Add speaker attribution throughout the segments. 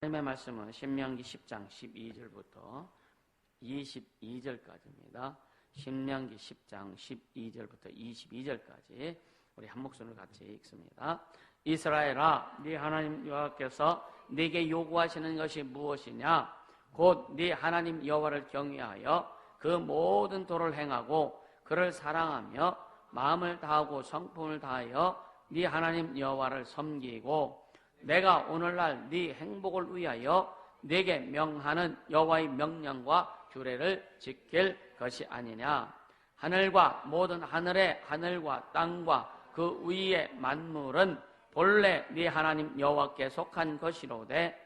Speaker 1: 하나님의 말씀은 신명기 10장 12절부터 22절까지입니다. 신명기 10장 12절부터 22절까지 우리 한 목소리로 같이 읽습니다. 이스라엘아, 네 하나님 여호와께서 네게 요구하시는 것이 무엇이냐? 곧 네 하나님 여호와를 경외하여 그 모든 도를 행하고 그를 사랑하며 마음을 다하고 성품을 다하여 네 하나님 여호와를 섬기고 내가 오늘날 네 행복을 위하여 네게 명하는 여호와의 명령과 규례를 지킬 것이 아니냐. 하늘과 모든 하늘의 하늘과 땅과 그 위의 만물은 본래 네 하나님 여호와께 속한 것이로되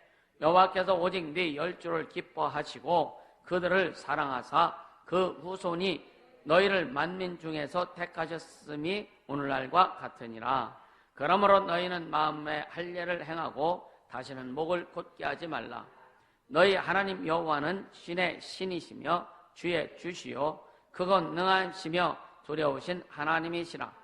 Speaker 1: 여호와께서 오직 네 열조를 기뻐하시고 그들을 사랑하사 그 후손이 너희를 만민 중에서 택하셨음이 오늘날과 같으니라. 그러므로 너희는 마음에 할례를 행하고 다시는 목을 곧게 하지 말라. 너희 하나님 여호와는 신의 신이시며 주의 주시요 그건 능하시며 두려우신 하나님이시라.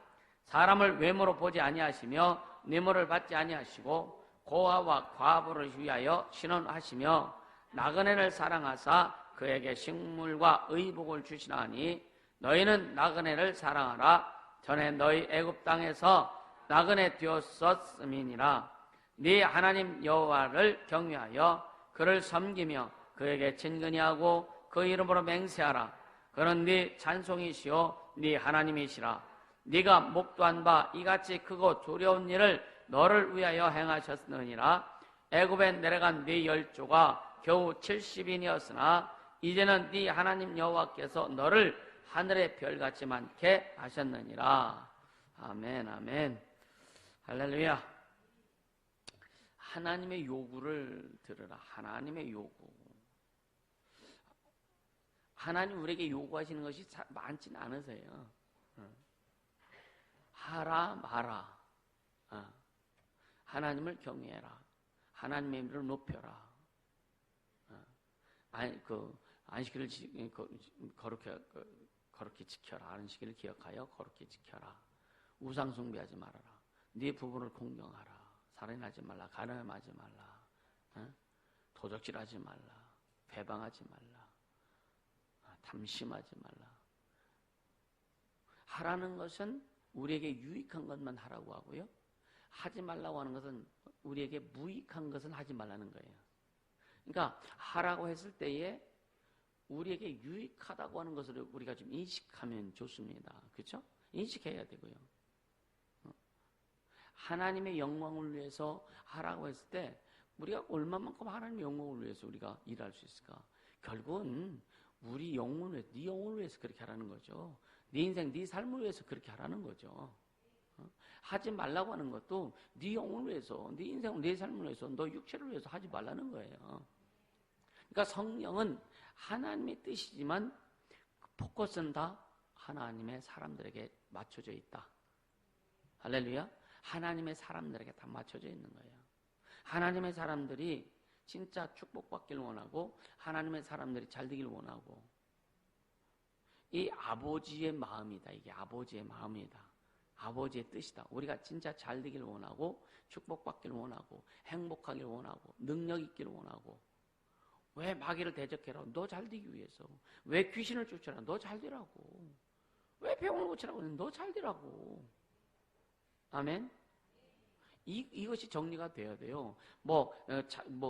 Speaker 1: 사람을 외모로 보지 아니하시며 뇌물을 받지 아니하시고 고아와 과부를 위하여 신원하시며 나그네를 사랑하사 그에게 식물과 의복을 주시나니 너희는 나그네를 사랑하라. 전에 너희 애굽 땅에서 나그네 되었었음이니라. 네 하나님 여호와를 경외하여 그를 섬기며 그에게 친근히 하고 그 이름으로 맹세하라. 그는 네 찬송이시오 네 하나님이시라. 네가 목도한 바 이같이 크고 두려운 일을 너를 위하여 행하셨느니라. 애굽에 내려간 네 열조가 겨우 70인이었으나 이제는 네 하나님 여호와께서 너를 하늘의 별같이 많게 하셨느니라. 아멘, 아멘. 할렐루야. 하나님의 요구를 들으라. 하나님의 요구. 하나님 우리에게 요구하시는 것이 많지는 않으세요. 하라 마라. 하나님을 경외해라. 하나님의 이름을 높여라. 안식일을 거룩히 지켜라. 안식일을 기억하여 거룩히 지켜라. 우상 숭배하지 말아라. 네 부부를 공경하라. 살인하지 말라. 간음하지 말라. 도적질하지 말라. 배방하지 말라. 탐심하지 말라. 하라는 것은 우리에게 유익한 것만 하라고 하고요. 하지 말라고 하는 것은 우리에게 무익한 것은 하지 말라는 거예요. 그러니까 하라고 했을 때에 우리에게 유익하다고 하는 것을 우리가 좀 인식하면 좋습니다. 그렇죠? 인식해야 되고요. 하나님의 영광을 위해서 하라고 했을 때 우리가 얼마만큼 하나님의 영광을 위해서 우리가 일할 수 있을까? 결국은 우리 영혼을 위해서, 네 영혼을 위해서 그렇게 하라는 거죠. 네 인생, 네 삶을 위해서 그렇게 하라는 거죠. 하지 말라고 하는 것도 네 영혼을 위해서, 네 인생, 네 삶을 위해서, 너 육체를 위해서 하지 말라는 거예요. 그러니까 성령은 하나님의 뜻이지만 포커스는 다 하나님의 사람들에게 맞춰져 있다. 할렐루야. 하나님의 사람들에게 다 맞춰져 있는 거예요. 하나님의 사람들이 진짜 축복받기를 원하고 하나님의 사람들이 잘 되기를 원하고 이 아버지의 마음이다. 이게 아버지의 마음이다. 아버지의 뜻이다. 우리가 진짜 잘 되기를 원하고 축복받기를 원하고 행복하기를 원하고 능력 있기를 원하고 왜 마귀를 대적해라? 너 잘 되기 위해서. 왜 귀신을 쫓아라? 너 잘 되라고. 왜 병을 고치라고? 너 잘 되라고. 아멘. 이것이 정리가 돼야 돼요.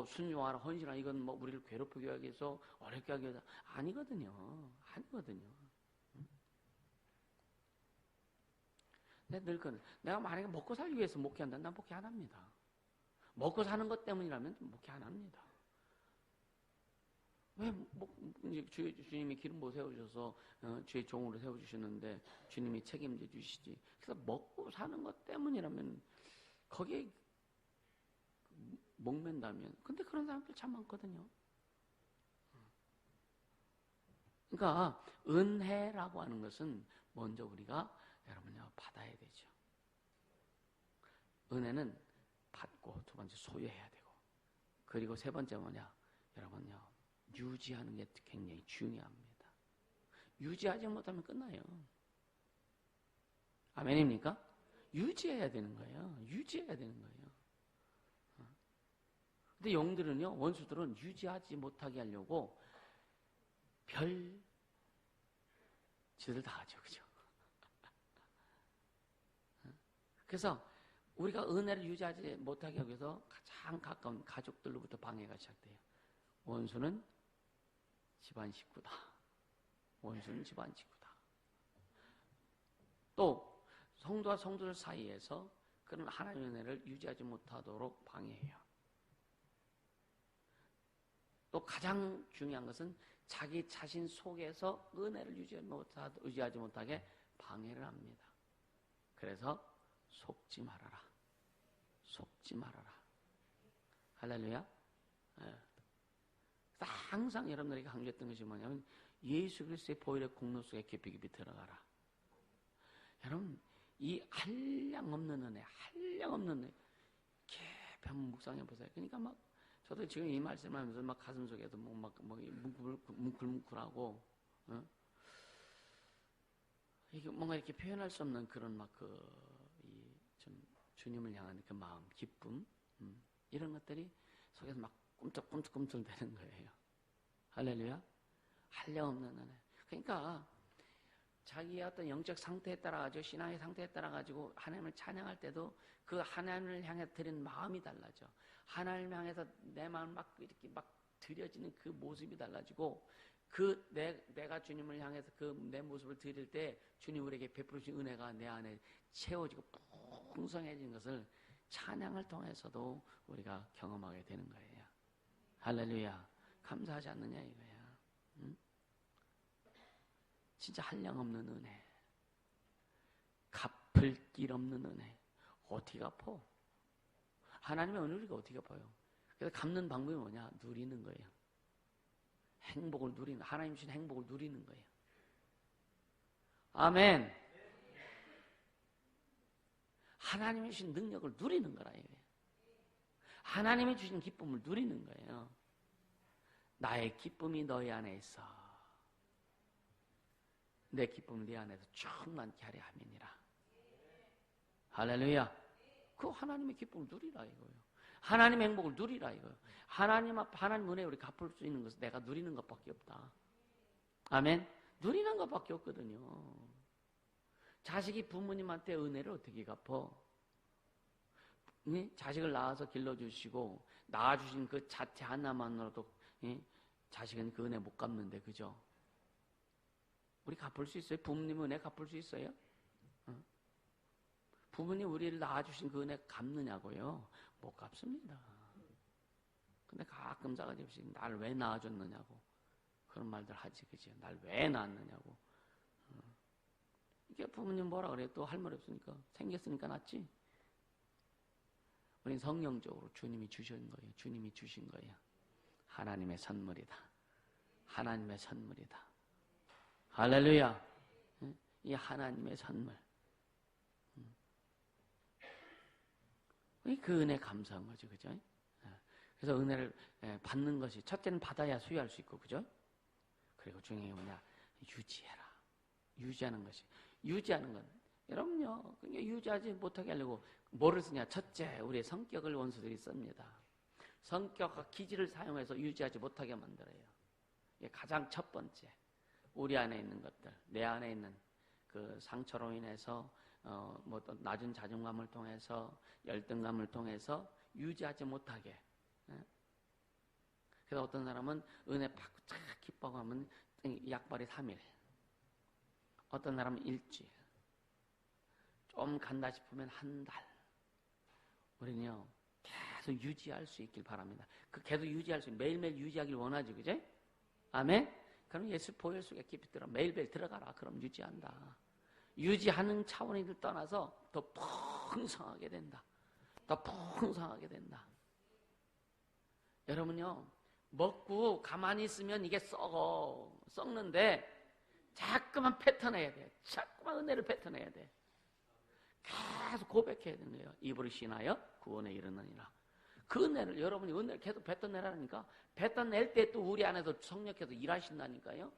Speaker 1: 순종하라, 헌신하라, 이건 우리를 괴롭히기 위해서, 어렵게 하기 위해서. 아니거든요. 아니거든요. 내가 만약에 먹고 살기 위해서 목회한다, 난 목회 안 합니다. 먹고 사는 것 때문이라면 목회 안 합니다. 왜, 주님이 기름 부어 세워주셔서, 주의 종으로 세워주셨는데, 주님이 책임져 주시지. 그래서 먹고 사는 것 때문이라면, 거기에 목맨다면. 근데 그런 사람들 참 많거든요. 그러니까, 은혜라고 하는 것은 먼저 우리가, 여러분요, 받아야 되죠. 은혜는 받고, 두 번째 소유해야 되고, 그리고 세 번째 뭐냐, 여러분요. 유지하는 게 굉장히 중요합니다. 유지하지 못하면 끝나요. 아멘입니까? 유지해야 되는 거예요. 유지해야 되는 거예요. 근데 영들은요, 원수들은 유지하지 못하게 하려고 별 짓을 다 하죠. 그죠? 그래서 우리가 은혜를 유지하지 못하게 하기 위해서 가장 가까운 가족들로부터 방해가 시작돼요. 원수는 집안 식구다. 원수는 집안 식구다. 또 성도와 성도들 사이에서 그런 하나님의 은혜를 유지하지 못하도록 방해해요. 또 가장 중요한 것은 자기 자신 속에서 은혜를 유지하지 못하게 방해를 합니다. 그래서 속지 말아라. 속지 말아라. 할렐루야. 네. 항상 여러분들에게 강조했던 것이 뭐냐면 예수 그리스도의 보혈의 공로 속에 깊이 깊이 들어가라. 여러분, 이 한량 없는 은혜, 한량 없는 은혜 깊이 한번 묵상해 보세요. 그러니까 막 저도 지금 이 말씀하면서 막 가슴 속에도 막 뭉클뭉클하고, 이게 뭔가 이렇게 표현할 수 없는 그런 막 좀 주님을 향한 그 마음, 기쁨, 이런 것들이 속에서 막 꿈틀꿈틀 되는 거예요. 할렐루야. 한량 없는 은혜. 그러니까 자기의 어떤 영적 상태에 따라 가지고 신앙의 상태에 따라 가지고 하나님을 찬양할 때도 그 하나님을 향해 드리는 마음이 달라져. 하나님을 향해서 내 마음 막 이렇게 막 드려지는 그 모습이 달라지고 내가 주님을 향해서 그 내 모습을 드릴 때 주님 우리에게 베풀으신 은혜가 내 안에 채워지고 풍성해진 것을 찬양을 통해서도 우리가 경험하게 되는 거예요. 할렐루야. 감사하지 않느냐 이거야. 응? 진짜 한량 없는 은혜. 갚을 길 없는 은혜. 어떻게 갚어? 하나님의 은혜를 우리가 어떻게 갚아요? 그래서 갚는 방법이 뭐냐? 누리는 거예요. 행복을 누리는, 하나님 주신 행복을 누리는 거예요. 아멘. 하나님이 주신 능력을 누리는 거라 이거예요. 하나님이 주신 기쁨을 누리는 거예요. 나의 기쁨이 너희 안에 있어. 내 기쁨을 네 안에서 충만케 하려 함이니라. 할렐루야. 그 하나님의 기쁨을 누리라 이거예요. 하나님의 행복을 누리라 이거예요. 하나님 은혜 우리 갚을 수 있는 것은 내가 누리는 것밖에 없다. 아멘. 누리는 것밖에 없거든요. 자식이 부모님한테 은혜를 어떻게 갚어? 자식을 낳아서 길러주시고 낳아주신 그 자체 하나만으로도 자식은 그 은혜 못 갚는데, 그죠? 우리 갚을 수 있어요? 부모님 은혜 갚을 수 있어요? 부모님 우리를 낳아주신 그 은혜 갚느냐고요? 못 갚습니다. 근데 가끔 싸가지 없이 나를 왜 낳아줬느냐고 그런 말들 하지, 그죠? 날 왜 낳았느냐고. 이게 부모님 뭐라 그래? 또 할 말 없으니까. 생겼으니까 낳지. 우린 성령적으로 주님이 주신 거예요. 주님이 주신 거예요. 하나님의 선물이다. 하나님의 선물이다. 할렐루야. 이 하나님의 선물. 그 은혜 감사한 거죠. 그죠? 그래서 은혜를 받는 것이, 첫째는 받아야 수여할 수 있고, 그죠? 그리고 중요한 게 뭐냐? 유지해라. 유지하는 것이. 유지하는 건, 여러분요, 그러니까 유지하지 못하게 하려고 뭐를 쓰냐? 첫째, 우리의 성격을 원수들이 씁니다. 성격과 기질을 사용해서 유지하지 못하게 만들어요. 이게 가장 첫 번째. 우리 안에 있는 것들, 내 안에 있는 그 상처로 인해서, 뭐 또 낮은 자존감을 통해서, 열등감을 통해서 유지하지 못하게. 그래서 어떤 사람은 은혜 받고 쫙 기뻐하면 약발이 3일. 어떤 사람은 일주일. 좀 간다 싶으면 한 달. 우리는요, 계속 유지할 수 있길 바랍니다. 그 계속 유지할 수, 매일매일 유지하길 원하지, 그제? 아멘? 그럼 예수 보혈 속에 깊이 들어. 매일매일 들어가라. 그럼 유지한다. 유지하는 차원을 떠나서 더 풍성하게 된다. 더 풍성하게 된다. 여러분요, 먹고 가만히 있으면 이게 썩는데, 자꾸만 뱉어내야 돼. 자꾸만 은혜를 뱉어내야 돼. 계속 고백해야 되는 거예요. 입으로 신하여 구원에 이르느니라. 그 은혜를, 여러분이 은혜를 계속 뱉어내라니까, 뱉어낼 때 또 우리 안에서 성령께서 일하신다니까요.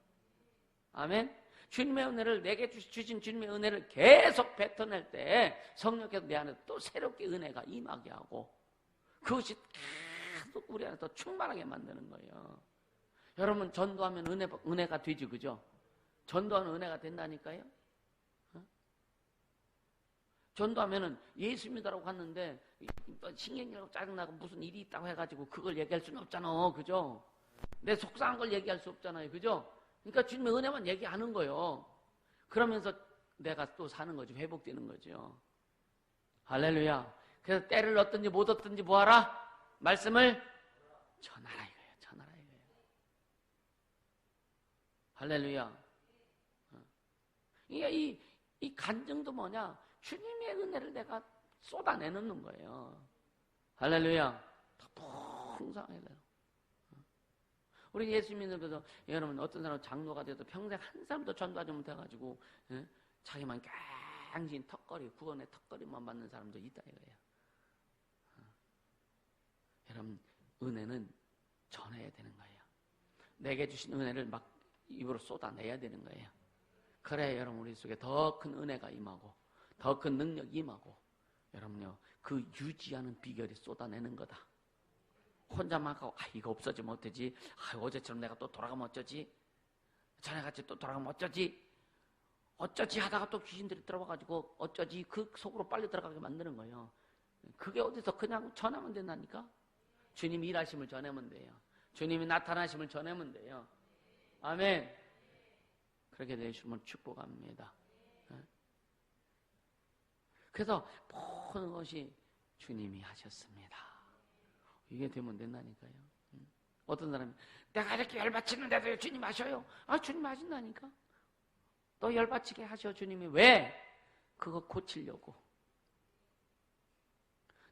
Speaker 1: 아멘? 주님의 은혜를, 내게 주신 주님의 은혜를 계속 뱉어낼 때 성령께서 내 안에 또 새롭게 은혜가 임하게 하고, 그것이 계속 계속 우리 안에 더 충만하게 만드는 거예요. 여러분 전도하면 은혜가 되지, 그죠? 전도하면 은혜가 된다니까요. 전도하면은 예수 믿으라고 갔는데 신경질나고 짜증나고 무슨 일이 있다고 해가지고 그걸 얘기할 수는 없잖아, 그죠? 내 속상한 걸 얘기할 수 없잖아요, 그죠? 그러니까 주님의 은혜만 얘기하는 거예요. 그러면서 내가 또 사는 거죠. 회복되는 거죠. 할렐루야. 그래서 때를 얻든지 못 얻든지 뭐하라? 말씀을 전하라 이거예요. 전하라 이거예요. 할렐루야. 이 간증도 뭐냐? 주님의 은혜를 내가 쏟아내놓는 거예요. 할렐루야. 더 풍성하게 돼요. 우리 예수 믿는 분들, 여러분 어떤 사람은 장로가 돼도 평생 한 사람도 전도하지 못해가지고 자기만 갱신 턱걸이, 구원의 턱걸이만 받는 사람도 있다 이거예요. 여러분 은혜는 전해야 되는 거예요. 내게 주신 은혜를 막 입으로 쏟아내야 되는 거예요. 그래야 여러분 우리 속에 더 큰 은혜가 임하고 더 큰 능력이 임하고 여러분요 그 유지하는 비결이 쏟아내는 거다. 혼자만 하고 이거 없어지면 어쩌지? 어제처럼 내가 또 돌아가면 어쩌지? 전에같이 또 돌아가면 어쩌지? 어쩌지 하다가 또 귀신들이 들어와가지고 어쩌지? 그 속으로 빨리 들어가게 만드는 거예요. 그게 어디서 그냥 전하면 된다니까? 주님이 일하심을 전하면 돼요. 주님이 나타나심을 전하면 돼요. 아멘. 그렇게 되시면 축복합니다. 그래서 모든 것이 주님이 하셨습니다. 이게 되면 된다니까요. 어떤 사람이 내가 이렇게 열받치는데도 주님 하셔요. 주님 하신다니까. 너 열받치게 하셔 주님이. 왜? 그거 고치려고.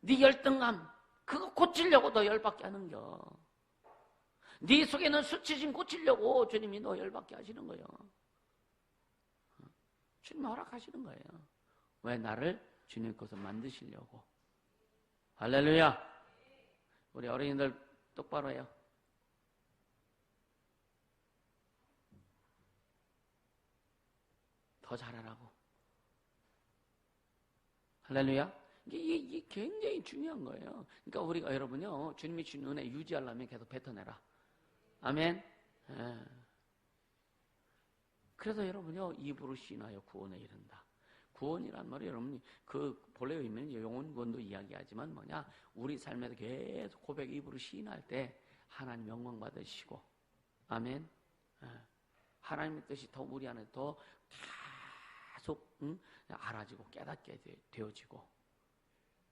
Speaker 1: 네 열등감 그거 고치려고 너 열받게 하는겨. 네 속에는 수치심 고치려고 주님이 너 열받게 하시는 거예요. 주님 허락하시는 거예요. 왜? 나를 주님 것을 만드시려고. 할렐루야. 우리 어린이들 똑바로 해요. 더 잘하라고. 할렐루야. 이게 굉장히 중요한 거예요. 그러니까 우리가 여러분요 주님이 주신 은혜 유지하려면 계속 뱉어내라. 아멘. 예. 그래서 여러분요 입으로 시인하여 구원에 이른다. 구원이란 말이 여러분 그 본래 의미는 영혼 구원도 이야기하지만 뭐냐 우리 삶에서 계속 고백 입으로 시인할 때 하나님 영광 받으시고 아멘. 하나님의 뜻이 더 우리 안에 더 계속 알아지고 깨닫게 되어지고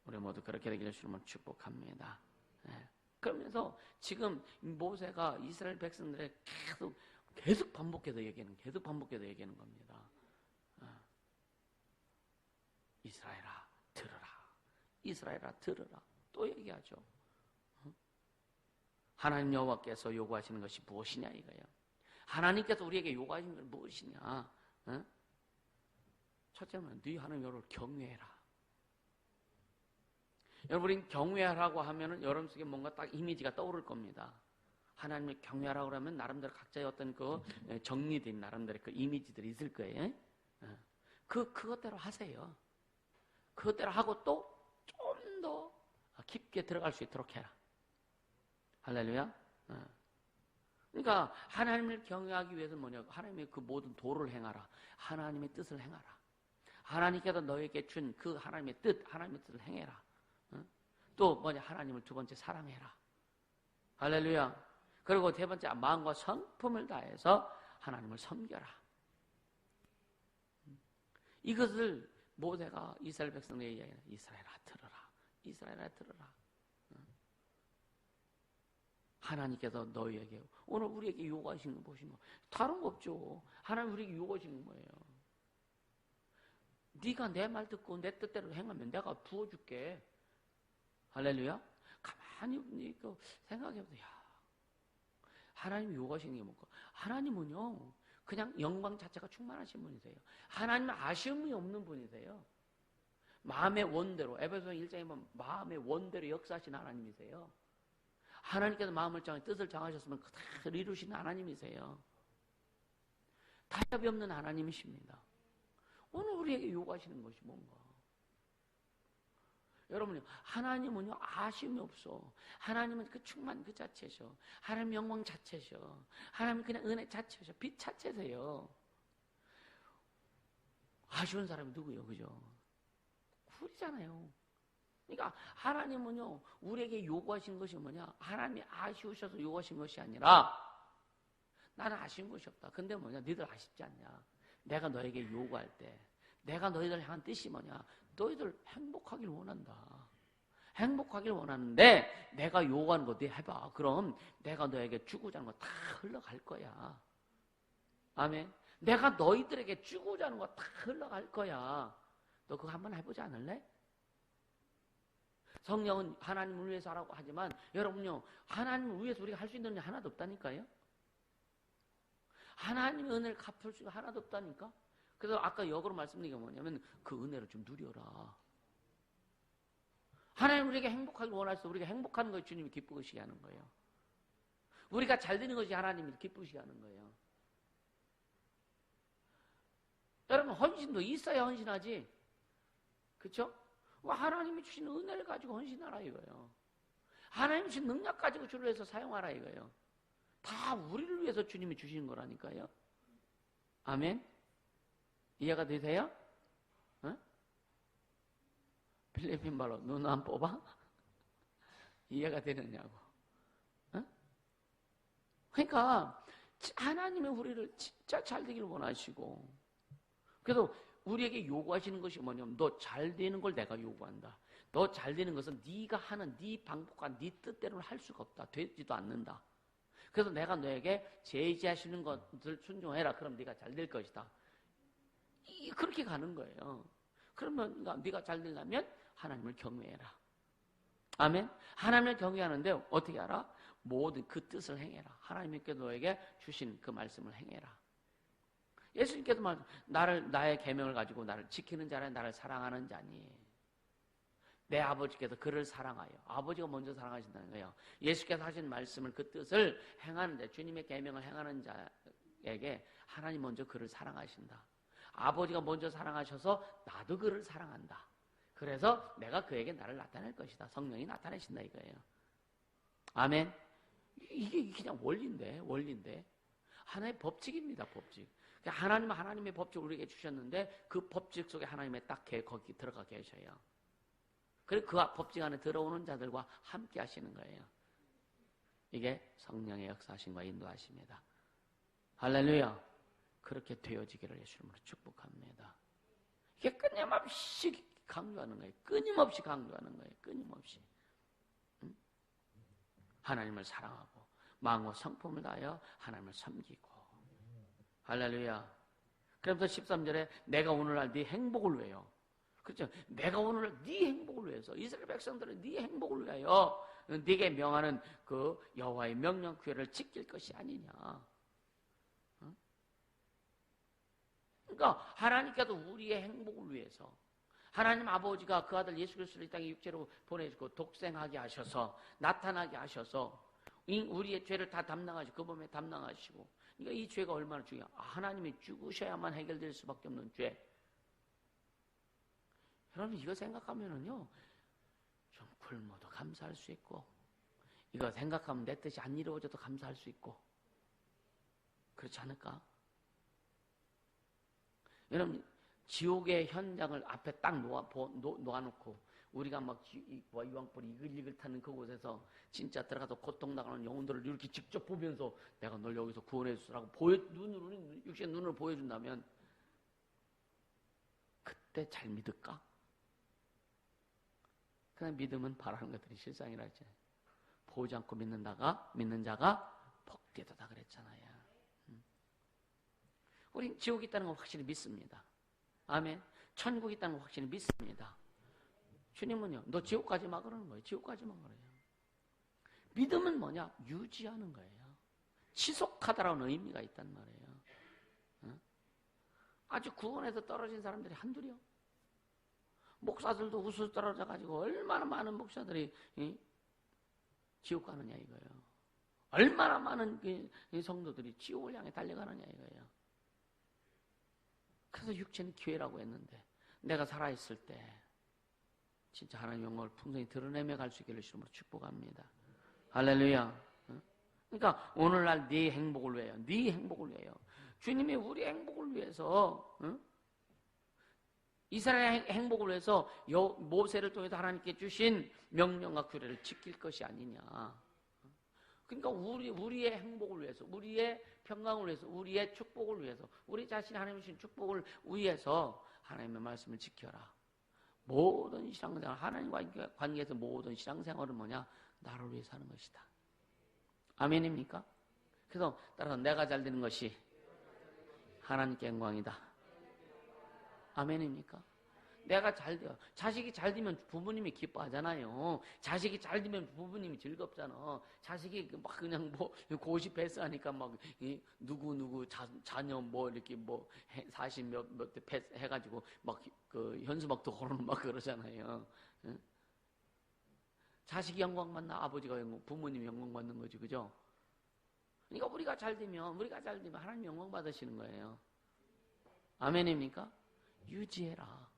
Speaker 1: 우리 모두 그렇게 되기를 주님을 축복합니다. 그러면서 지금 모세가 이스라엘 백성들의 계속 반복해서 얘기하는 겁니다. 이스라엘아 들으라. 이스라엘아 들으라. 또 얘기하죠. 하나님 여호와께서 요구하시는 것이 무엇이냐 이거예요. 하나님께서 우리에게 요구하시는 것은 무엇이냐. 첫째는 네 하나님 여호와를 경외해라. 여러분 우린 경외하라고 하면은 여러분 속에 뭔가 딱 이미지가 떠오를 겁니다. 하나님을 경외하라고 하면 나름대로 각자의 어떤 그 정리된 나름대로 그 이미지들이 있을 거예요. 그것대로 하세요. 그것대로 하고 또 좀 더 깊게 들어갈 수 있도록 해라. 할렐루야. 그러니까 하나님을 경외하기 위해서는 뭐냐? 하나님의 그 모든 도를 행하라. 하나님의 뜻을 행하라. 하나님께서 너에게 준 그 하나님의 뜻을 행해라. 또 뭐냐? 하나님을 두 번째 사랑해라. 할렐루야. 그리고 세 번째 마음과 성품을 다해서 하나님을 섬겨라. 이것을 모세가 이스라엘 백성에게 이야기해요. 이스라엘아 들어라. 이스라엘아 들어라. 하나님께서 너희에게 오늘 우리에게 요구하시는 거 보시면 다른 거 없죠. 하나님 우리에게 요구하시는 거예요. 네가 내 말 듣고 내 뜻대로 행하면 내가 부어줄게. 할렐루야. 가만히 생각해보세요. 하나님이 요구하시는 게 뭘까? 하나님은요 그냥 영광 자체가 충만하신 분이세요. 하나님은 아쉬움이 없는 분이세요. 마음의 원대로 에베소서 1장에 보면 마음의 원대로 역사하신 하나님이세요. 하나님께서 마음을 정하고 뜻을 정하셨으면 그대로 이루시는 하나님이세요. 타협이 없는 하나님이십니다. 오늘 우리에게 요구하시는 것이 뭔가? 여러분요, 하나님은요, 아쉬움이 없어. 하나님은 그 충만 그 자체셔. 하나님 영광 자체셔. 하나님 그냥 은혜 자체셔. 빛 자체세요. 아쉬운 사람이 누구예요? 그죠? 우리잖아요. 그러니까 하나님은요, 우리에게 요구하신 것이 뭐냐? 하나님이 아쉬우셔서 요구하신 것이 아니라 나는 아쉬운 것이 없다. 근데 뭐냐? 너희들 아쉽지 않냐? 내가 너에게 요구할 때 내가 너희들 향한 뜻이 뭐냐? 너희들 행복하길 원한다. 행복하길 원하는데 내가 요구하는 거 네 해봐. 그럼 내가 너에게 주고자 하는 거 다 흘러갈 거야. 아멘. 내가 너희들에게 주고자 하는 거 다 흘러갈 거야. 너 그거 한번 해보지 않을래? 성령은 하나님을 위해서 하라고 하지만 여러분요, 하나님을 위해서 우리가 할 수 있는 일이 하나도 없다니까요. 하나님의 은혜를 갚을 수가 하나도 없다니까. 그래서 아까 역으로 말씀드린 게 뭐냐면 그 은혜를 좀 누려라. 하나님 우리에게 행복하길 원하셔서 우리가 행복하는 것이 주님이 기쁘시게 하는 거예요. 우리가 잘 되는 것이 하나님이 기쁘시게 하는 거예요. 여러분 헌신도 있어야 헌신하지. 그렇죠? 하나님이 주신 은혜를 가지고 헌신하라 이거예요. 하나님이 주신 능력 가지고 주를 위해서 사용하라 이거예요. 다 우리를 위해서 주님이 주신 거라니까요. 아멘? 이해가 되세요? 어? 필리핀 말로 눈 안 뽑아? 이해가 되느냐고. 어? 그러니까 하나님의 우리를 진짜 잘 되기를 원하시고, 그래서 우리에게 요구하시는 것이 뭐냐면 너 잘 되는 걸 내가 요구한다. 너 잘 되는 것은 네가 하는 네 방법과 네 뜻대로는 할 수가 없다. 되지도 않는다. 그래서 내가 너에게 제시하시는 것을 순종해라. 그럼 네가 잘 될 것이다. 그렇게 가는 거예요. 그러면 네가 잘 되려면 하나님을 경외해라. 아멘. 하나님을 경외하는데 어떻게 알아? 모든 그 뜻을 행해라. 하나님께서 너에게 주신 그 말씀을 행해라. 예수님께서 나의 계명을 가지고 나를 지키는 자라 나를 사랑하는 자니. 내 아버지께서 그를 사랑하여, 아버지가 먼저 사랑하신다는 거예요. 예수께서 하신 말씀을 그 뜻을 행하는데, 주님의 계명을 행하는 자에게 하나님 먼저 그를 사랑하신다. 아버지가 먼저 사랑하셔서 나도 그를 사랑한다. 그래서 내가 그에게 나를 나타낼 것이다. 성령이 나타내신다 이거예요. 아멘. 이게 그냥 원리인데 하나의 법칙입니다. 법칙. 하나님은 하나님의 법칙을 우리에게 주셨는데 그 법칙 속에 하나님의 딱 거기 들어가 계셔요. 그리고 그 법칙 안에 들어오는 자들과 함께 하시는 거예요. 이게 성령의 역사하심과 인도하심이다. 할렐루야. 그렇게 되어지기를 예수님으로 축복합니다. 이게 끊임없이 강조하는 거예요. 끊임없이 강조하는 거예요. 끊임없이. 응? 하나님을 사랑하고 마음과 성품을 다하여 하나님을 섬기고. 할렐루야. 그러면서 13절에 내가 오늘날 네 행복을 위하여. 그렇죠? 내가 오늘날 네 행복을 위해서 이스라엘 백성들은 네 행복을 위하여 네게 명하는 그 여호와의 명령 규례를 지킬 것이 아니냐. 그러니까 하나님께서 우리의 행복을 위해서 하나님 아버지가 그 아들 예수 그리스도를 이 땅에 육체로 보내주고 독생하게 하셔서 나타나게 하셔서 우리의 죄를 다 담당하시고 그 몸에 담당하시고, 그러니까 이 죄가 얼마나 중요해요. 하나님이 죽으셔야만 해결될 수밖에 없는 죄. 여러분 이거 생각하면은요 좀 굶어도 감사할 수 있고, 이거 생각하면 내 뜻이 안 이루어져도 감사할 수 있고, 그렇지 않을까? 여러분 지옥의 현장을 앞에 딱 놓아놓고 우리가 막 이왕불 이글이글 타는 그곳에서 진짜 들어가서 고통당하는 영혼들을 이렇게 직접 보면서 내가 널 여기서 구원해 주라고 육신의 눈으로 보여준다면 그때 잘 믿을까? 그냥 믿음은 바라는 것들이 실상이라 했잖아요. 보지 않고 믿는 자가 복되다 그랬잖아요. 우린 지옥이 있다는 걸 확실히 믿습니다. 아멘. 천국이 있다는 걸 확실히 믿습니다. 주님은요, 너 지옥 가지 마 그러는 거예요. 지옥 가지 마 그래요. 믿음은 뭐냐? 유지하는 거예요. 지속하다라는 의미가 있단 말이에요. 아주 구원에서 떨어진 사람들이 한둘이요. 목사들도 우수 떨어져가지고 얼마나 많은 목사들이 지옥 가느냐 이거예요. 얼마나 많은 성도들이 지옥을 향해 달려가느냐 이거예요. 그래서 육체는 기회라고 했는데 내가 살아있을 때 진짜 하나님의 영광을 풍성히 드러내며 갈 수 있기를 주님으로 축복합니다. 할렐루야. 그러니까 오늘날 네 행복을 위해요. 네 행복을 위해요. 주님이 우리 행복을 위해서, 이스라엘의 행복을 위해서 모세를 통해서 하나님께 주신 명령과 규례를 지킬 것이 아니냐. 그러니까 우리의 행복을 위해서, 우리의 평강을 위해서, 우리의 축복을 위해서, 우리 자신이 하나님 주신 축복을 위해서 하나님의 말씀을 지켜라. 모든 신앙생활, 하나님과 관계에서 모든 신앙생활은 뭐냐? 나를 위해 사는 것이다. 아멘입니까? 그래서 따라서 내가 잘 되는 것이 하나님께 영광이다. 아멘입니까? 내가 잘 돼요. 자식이 잘 되면 부모님이 기뻐하잖아요. 자식이 잘 되면 부모님이 즐겁잖아. 자식이 막 그냥 뭐 고시 패스하니까 막 누구 자녀 뭐 이렇게 뭐 40 몇 대 패스 해가지고 막 그 현수막도 걸어놓고 막 그러잖아요. 응? 자식이 영광 받나 아버지가 영광, 부모님이 영광 받는 거지, 그죠? 그러니까 우리가 잘 되면 하나님 영광 받으시는 거예요. 아멘입니까? 유지해라.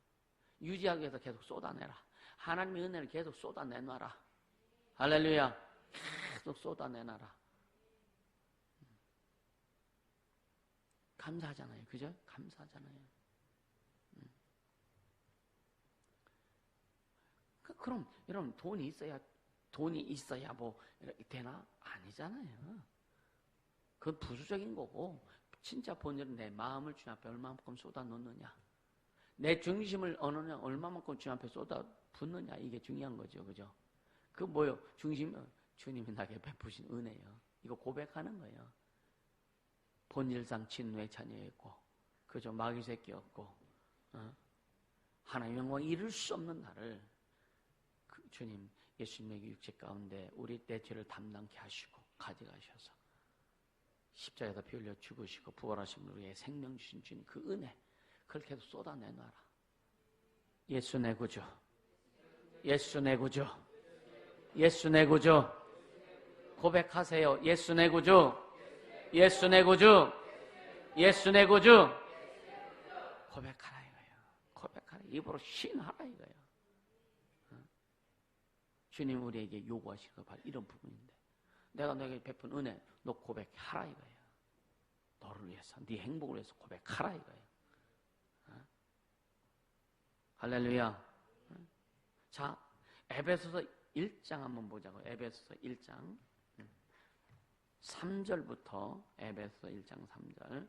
Speaker 1: 유지하기 위해서 계속 쏟아내라. 하나님의 은혜를 계속 쏟아내놔라. 할렐루야. 계속 쏟아내놔라. 감사하잖아요. 그죠? 감사하잖아요. 그럼 여러분 돈이 있어야 뭐 이렇게 되나? 아니잖아요. 그건 부수적인 거고 진짜 본질은 내 마음을 주님 앞에 얼마만큼 쏟아놓느냐. 내 중심을 얼마만큼 주님 앞에 쏟아 붓느냐. 이게 중요한 거죠. 그죠? 그 뭐요? 중심은 주님이 나에게 베푸신 은혜예요. 이거 고백하는 거예요. 본질상 진노의 자녀였고, 그죠? 마귀 새끼였고, 하나님의 영광 이룰 수 없는 나를 주님 예수님의 육체 가운데 우리 내 죄를 담당케 하시고 가져가셔서 십자가에다 피 흘려 죽으시고 부활하신 우리의 생명 주신 주님 그 은혜 그걸 계속 쏟아내놔라. 예수 내 구주, 예수 내 구주, 예수 내 구주. 고백하세요. 예수 내 구주, 예수 내 구주, 예수 내 구주. 고백하라 이거예요. 고백하라. 입으로 신하라 이거예요. 주님 우리에게 요구하시는 거 바로 이런 부분인데, 내가 너에게 베푼 은혜 너 고백하라 이거예요. 너를 위해서, 네 행복을 위해서 고백하라 이거예요. 할렐루야. 자, 에베소서 1장 한번 보자고요. 에베소서 1장 3절부터 에베소서 1장 3절.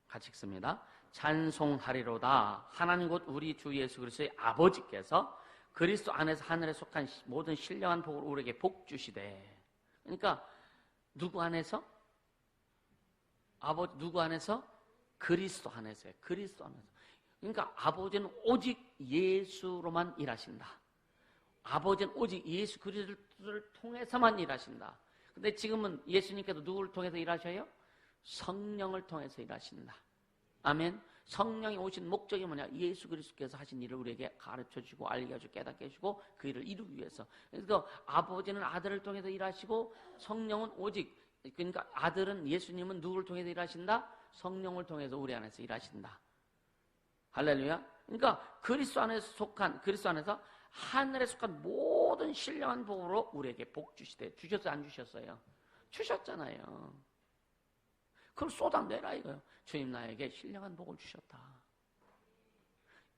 Speaker 1: 같이 읽습니다. 찬송하리로다. 하나님 곧 우리 주 예수 그리스도의 아버지께서 그리스도 안에서 하늘에 속한 모든 신령한 복을 우리에게 복 주시되. 그러니까 누구 안에서? 아버지 누구 안에서? 그리스도 안에서요. 그리스도 안에서. 그러니까 아버지는 오직 예수로만 일하신다. 아버지는 오직 예수 그리스도를 통해서만 일하신다. 근데 지금은 예수님께서 누구를 통해서 일하셔요? 성령을 통해서 일하신다. 아멘. 성령이 오신 목적이 뭐냐? 예수 그리스도께서 하신 일을 우리에게 가르쳐주고 알게 해주고 깨닫게 해주고 그 일을 이루기 위해서. 그래서 아버지는 아들을 통해서 일하시고 성령은 오직, 그러니까 아들은, 예수님은 누구를 통해서 일하신다? 성령을 통해서 우리 안에서 일하신다. 할렐루야. 그러니까 그리스도 안에서 하늘에 속한 모든 신령한 복으로 우리에게 복 주시되. 주셨어요? 안 주셨어요? 주셨잖아요. 그걸 쏟아내라 이거예요. 주님 나에게 신령한 복을 주셨다.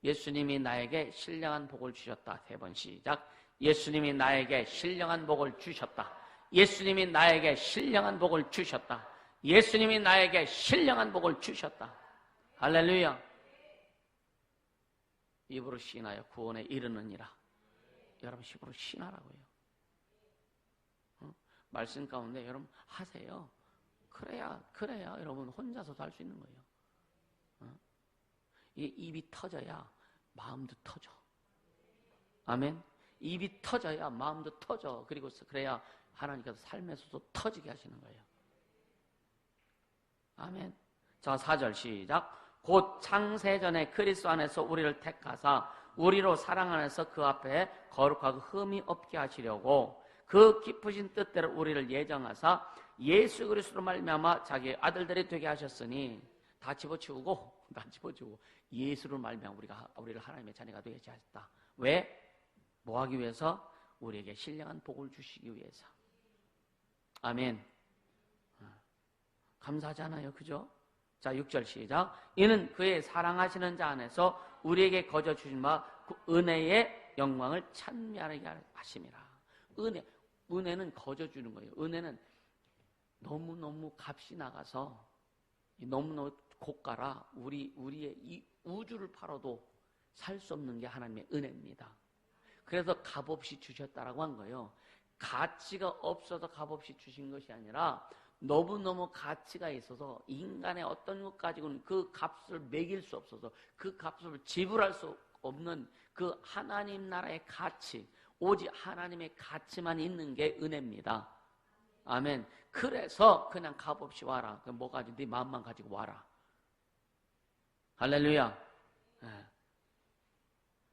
Speaker 1: 예수님이 나에게 신령한 복을 주셨다. 3번 시작. 예수님이 나에게 신령한 복을 주셨다. 예수님이 나에게 신령한 복을 주셨다. 예수님이 나에게 신령한 복을 주셨다. 할렐루야. 입으로 신하여 구원에 이르느니라. 여러분 입으로 신하라고요. 말씀 가운데 여러분 하세요. 그래야 여러분 혼자서도 할 수 있는 거예요. 이 입이 터져야 마음도 터져. 아멘. 입이 터져야 마음도 터져. 그리고 그래야 하나님께서 삶에서도 터지게 하시는 거예요. 아멘. 자, 4절 시작. 곧 창세전에 그리스도 안에서 우리를 택하사 우리로 사랑 안에서 그 앞에 거룩하고 흠이 없게 하시려고 그 깊으신 뜻대로 우리를 예정하사 예수 그리스도로 말미암아 자기의 아들들이 되게 하셨으니. 다 집어치우고 예수로 말미암아 우리를 하나님의 자녀가 되게 하셨다. 왜? 뭐 하기 위해서? 우리에게 신령한 복을 주시기 위해서. 아멘. 감사하잖아요. 그죠? 자, 6절 시작. 이는 그의 사랑하시는 자 안에서 우리에게 거저 주신 바 그 은혜의 영광을 찬미하게 하심이라. 은혜는 거저 주는 거예요. 은혜는 너무너무 값이 나가서 너무너무 고가라 우리의 이 우주를 팔아도 살 수 없는 게 하나님의 은혜입니다. 그래서 값없이 주셨다라고 한 거예요. 가치가 없어서 값없이 주신 것이 아니라 너무너무 가치가 있어서 인간의 어떤 것 가지고는 그 값을 매길 수 없어서 그 값을 지불할 수 없는 그 하나님 나라의 가치, 오직 하나님의 가치만 있는 게 은혜입니다. 아멘. 그래서 그냥 값없이 와라. 뭐 가지고 네 마음만 가지고 와라. 할렐루야.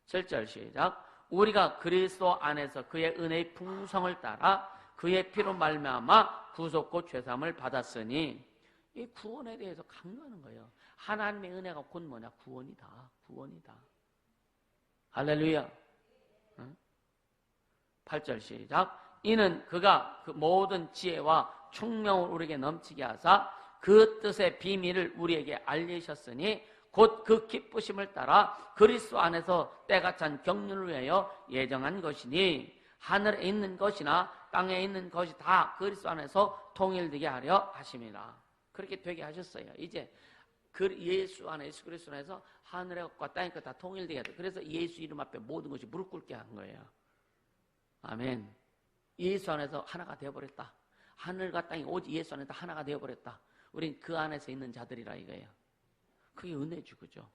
Speaker 1: 7절 시작. 우리가 그리스도 안에서 그의 은혜의 풍성을 따라 그의 피로 말미암아 구속고 죄사함을 받았으니, 이 구원에 대해서 강조하는 거예요. 하나님의 은혜가 곧 뭐냐? 구원이다. 할렐루야. 8절 시작. 이는 그가 그 모든 지혜와 총명을 우리에게 넘치게 하사 그 뜻의 비밀을 우리에게 알리셨으니 곧 그 기쁘심을 따라 그리스도 안에서 때가 찬 경륜을 위하여 예정한 것이니 하늘에 있는 것이나 땅에 있는 것이 다 그리스도 안에서 통일되게 하려 하심이라. 그렇게 되게 하셨어요. 이제 그 예수 안에, 예수 그리스도 안에서 하늘의 것과 땅의 것 다 통일되게 하다. 그래서 예수 이름 앞에 모든 것이 무릎 꿇게 한 거예요. 아멘. 예수 안에서 하나가 되어버렸다. 하늘과 땅이 오직 예수 안에서 하나가 되어버렸다. 우린 그 안에서 있는 자들이라 이거예요. 그게 은혜죠, 그죠?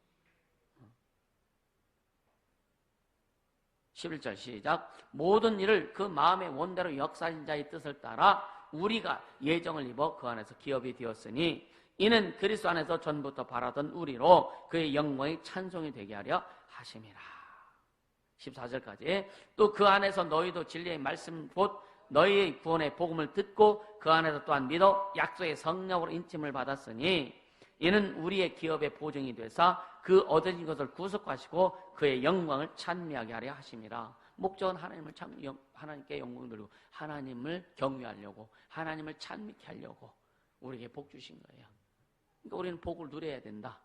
Speaker 1: 11절 시작. 모든 일을 그 마음의 원대로 역사하신 자의 뜻을 따라 우리가 예정을 입어 그 안에서 기업이 되었으니 이는 그리스도 안에서 전부터 바라던 우리로 그의 영광이 찬송이 되게 하려 하심이라. 14절까지. 또 그 안에서 너희도 진리의 말씀 곧 너희의 구원의 복음을 듣고 그 안에서 또한 믿어 약속의 성령으로 인침을 받았으니 이는 우리의 기업의 보증이 되사 그 얻어진 것을 구속하시고 그의 영광을 찬미하게 하려 하심이라. 목적은 하나님께 영광 돌리고 하나님을 경외하려고, 하나님을 찬미케 하려고 우리에게 복 주신 거예요. 그러니까 우리는 복을 누려야 된다.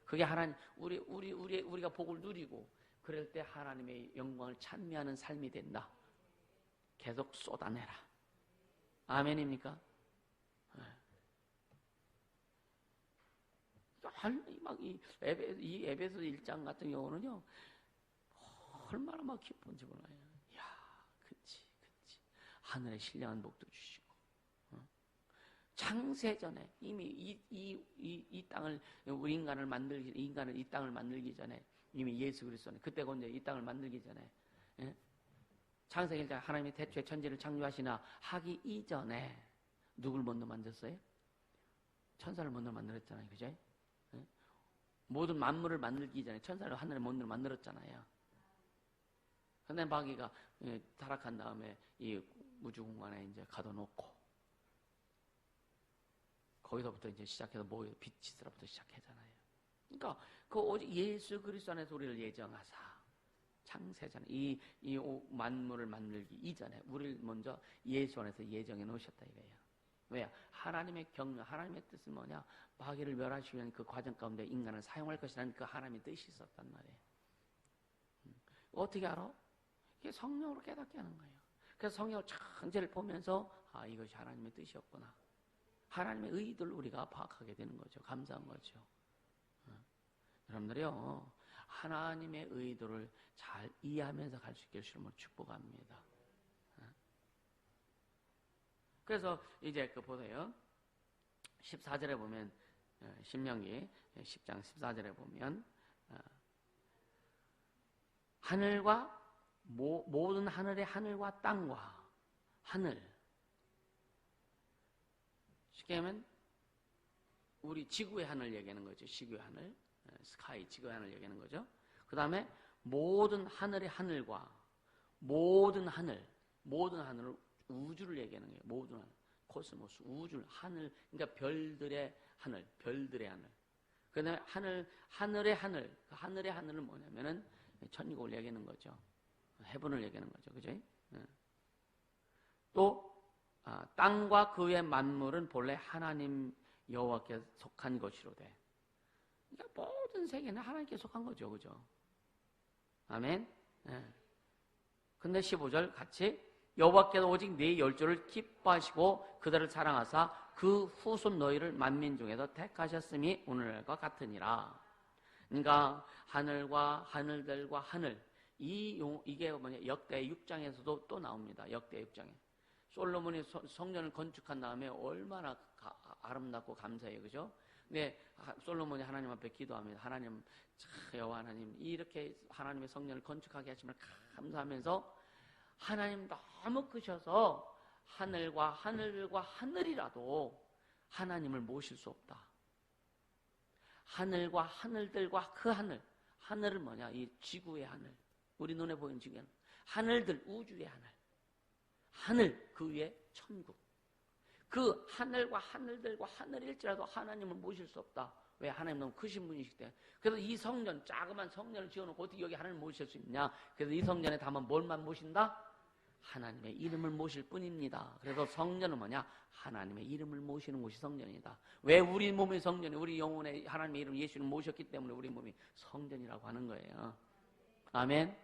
Speaker 1: 그게 하나님, 우리가 복을 누리고 그럴 때 하나님의 영광을 찬미하는 삶이 된다. 계속 쏟아내라. 아멘입니까? 이 에베소 1장 같은 경우는요, 얼마나 막 기쁜지 몰라요. 이야, 그치. 하늘의 신령한 복도 주시고, 창세전에 이미 이 땅을, 우리 이 땅을 만들기 전에 이미 예수 그리스도는 그때 먼저 이 땅을 만들기 전에, 창세기 1장 하나님이 태초에 천지를 창조하시나 하기 이전에 누굴 먼저 만졌어요? 천사를 먼저 만들었잖아요, 그죠? 모든 만물을 만들기 전에 천사를 하늘의 먼저 만들었잖아요. 근데 마귀가 타락한 다음에 이 우주 공간에 이제 가둬놓고 거기서부터 이제 시작해서 빛이 있으라부터 시작하잖아요. 그러니까 그 오직 예수 그리스도 안에서 우리를 예정하사 창세전에 이 만물을 만들기 이전에 우리를 먼저 예수 안에서 예정해 놓으셨다 이거예요. 왜요? 하나님의 경륜, 하나님의 뜻은 뭐냐? 마귀를 멸하시기 위한 그 과정 가운데 인간을 사용할 것이라는 그 하나님의 뜻이 있었단 말이에요. 어떻게 알아? 이게 성령으로 깨닫게 하는 거예요. 그래서 성령을 창세를 보면서 이것이 하나님의 뜻이었구나. 하나님의 의도를 우리가 파악하게 되는 거죠. 감사한 거죠. 여러분들이요, 하나님의 의도를 잘 이해하면서 갈 수 있게 주시면 축복합니다. 그래서 이제 보세요. 14절에 보면, 신명기 10장 14절에 보면, 하늘과, 모든 하늘의 하늘과 땅과 하늘. 쉽게 하면, 우리 지구의 하늘 얘기하는 거죠. 지구의 하늘. 스카이, 지구의 하늘 얘기하는 거죠. 그 다음에 모든 하늘의 하늘과 모든 하늘을 우주를 얘기하는 거예요. 모든 하늘, 코스모스, 우주, 하늘, 그러니까 별들의 하늘. 그 다음에 하늘의 하늘. 그 하늘의 하늘은 뭐냐면은 천국을 얘기하는 거죠. 해분을 얘기하는 거죠. 그죠? 또 땅과 그 위의 만물은 본래 하나님 여호와께 속한 것이로되. 그러니까 모든 세계는 하나님께 속한 거죠. 그죠? 아멘. 근데 15절 같이 여호와께서 오직 네 열조를 기뻐하시고 그들을 사랑하사 그 후손 너희를 만민 중에서 택하셨음이 오늘날과 같으니라. 그러니까 하늘과 하늘들과 하늘 이게 뭐냐 역대 6장에서도 또 나옵니다. 역대 6장에 솔로몬이 성전을 건축한 다음에 얼마나 아름답고 감사해요, 그죠? 근데 솔로몬이 하나님 앞에 기도합니다. 하나님, 여호와 하나님, 이렇게 하나님의 성전을 건축하게 하심을 감사하면서 하나님 너무 크셔서 하늘과 하늘과 하늘이라도 하나님을 모실 수 없다. 하늘과 하늘들과 그 하늘은 뭐냐? 이 지구의 하늘, 우리 눈에 보이는 지구의 하늘들, 우주의 하늘 그 위에 천국. 그 하늘과 하늘들과 하늘일지라도 하나님을 모실 수 없다. 왜? 하나님 너무 크신 분이시기 때문에. 그래서 이 성전, 자그만 성전을 지어놓고 어떻게 여기 하나님을 모실 수 있냐? 그래서 이 성전에 담은 뭘만 모신다? 하나님의 이름을 모실 뿐입니다. 그래서 성전은 뭐냐? 하나님의 이름을 모시는 곳이 성전이다. 왜? 우리 몸의 성전이 우리 영혼의 하나님의 이름 예수를 모셨기 때문에 우리 몸이 성전이라고 하는 거예요. 아멘.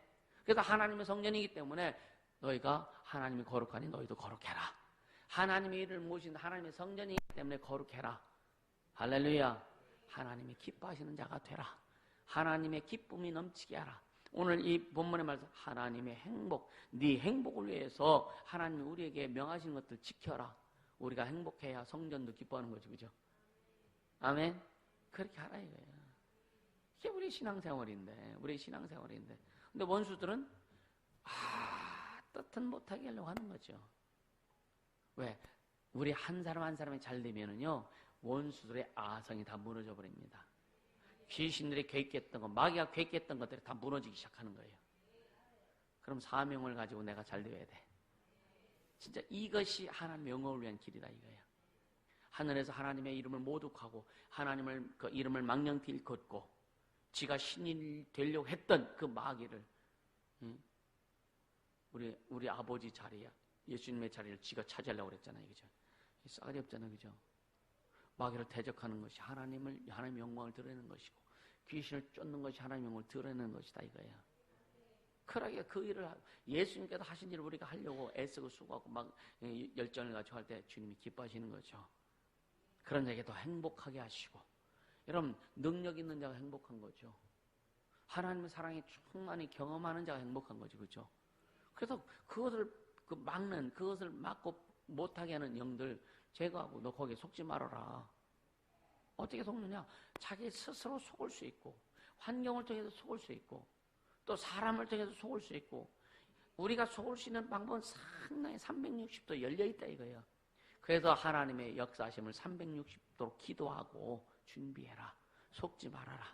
Speaker 1: 그래서 하나님의 성전이기 때문에 너희가 하나님이 거룩하니 너희도 거룩해라. 하나님의 이름을 모신 하나님의 성전이기 때문에 거룩해라. 할렐루야. 하나님이 기뻐하시는 자가 되라. 하나님의 기쁨이 넘치게 하라. 오늘 이 본문의 말씀, 하나님의 행복, 네 행복을 위해서 하나님이 우리에게 명하신 것들 지켜라. 우리가 행복해야 성전도 기뻐하는 거죠, 그죠? 아멘. 그렇게 하라 이거예요. 이게 우리 신앙생활인데, 근데 원수들은 뜻은 못하게 하려고 하는 거죠. 왜? 우리 한 사람 한 사람이 잘 되면은요, 원수들의 아성이 다 무너져 버립니다. 귀신들이 계획했던 것, 마귀가 계획했던 것들이 다 무너지기 시작하는 거예요. 그럼 사명을 가지고 내가 잘 되어야 돼. 진짜 이것이 하나님의 영광을 위한 길이다 이거예요. 하늘에서 하나님의 이름을 모독하고 하나님을 그 이름을 망령히 일컫고 지가 신이 되려고 했던 그 마귀를 우리 아버지 자리야, 예수님의 자리를 지가 차지하려고 그랬잖아요, 그죠? 싸가지 없잖아요, 그죠? 마귀를 대적하는 것이 하나님의 영광을 드러내는 것이고 귀신을 쫓는 것이 하나님의 영광을 드러내는 것이다 이거예요. 그러게 그 일을 예수님께서 하신 일을 우리가 하려고 애쓰고 수고하고 막 열정을 가지고 할 때 주님이 기뻐하시는 거죠. 그런 자에게 더 행복하게 하시고, 여러분 능력 있는 자가 행복한 거죠. 하나님의 사랑이 충만히 경험하는 자가 행복한 거죠, 그렇죠? 그래서 그것을 막는, 그것을 막고 못하게 하는 영들 제거하고 너 거기에 속지 말아라. 어떻게 속느냐? 자기 스스로 속을 수 있고, 환경을 통해서 속을 수 있고, 또 사람을 통해서 속을 수 있고, 우리가 속을 수 있는 방법은 상당히 360도 열려있다 이거예요. 그래서 하나님의 역사하심을 360도로 기도하고 준비해라. 속지 말아라.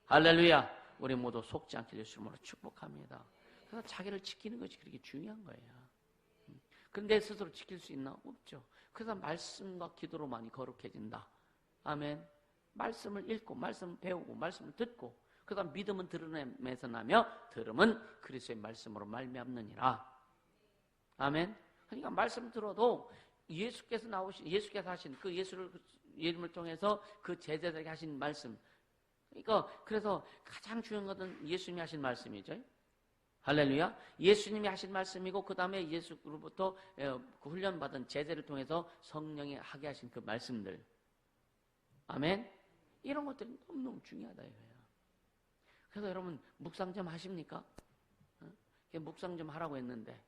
Speaker 1: 할렐루야. 우리 모두 속지 않게 예수님으로 축복합니다. 그래서 자기를 지키는 것이 그렇게 중요한 거예요. 근데 스스로 지킬 수 있나? 없죠. 그래서 말씀과 기도로만이 거룩해진다. 아멘. 말씀을 읽고, 말씀을 배우고, 말씀을 듣고, 그 다음 믿음은 들음에서 나며 들음은 그리스도의 말씀으로 말미암느니라. 아멘. 그러니까 말씀 들어도 예수께서 하신 그 예수를 이름을 통해서 그 제자들에게 하신 말씀. 그러니까 그래서 가장 중요한 것은 예수님이 하신 말씀이죠. 할렐루야. 예수님이 하신 말씀이고 그 다음에 예수로부터 그 훈련받은 제자를 통해서 성령이 하게 하신 그 말씀들. 아멘. 이런 것들이 너무너무 중요하다 이거예요. 그래서 여러분 묵상 좀 하십니까? 묵상 좀 하라고 했는데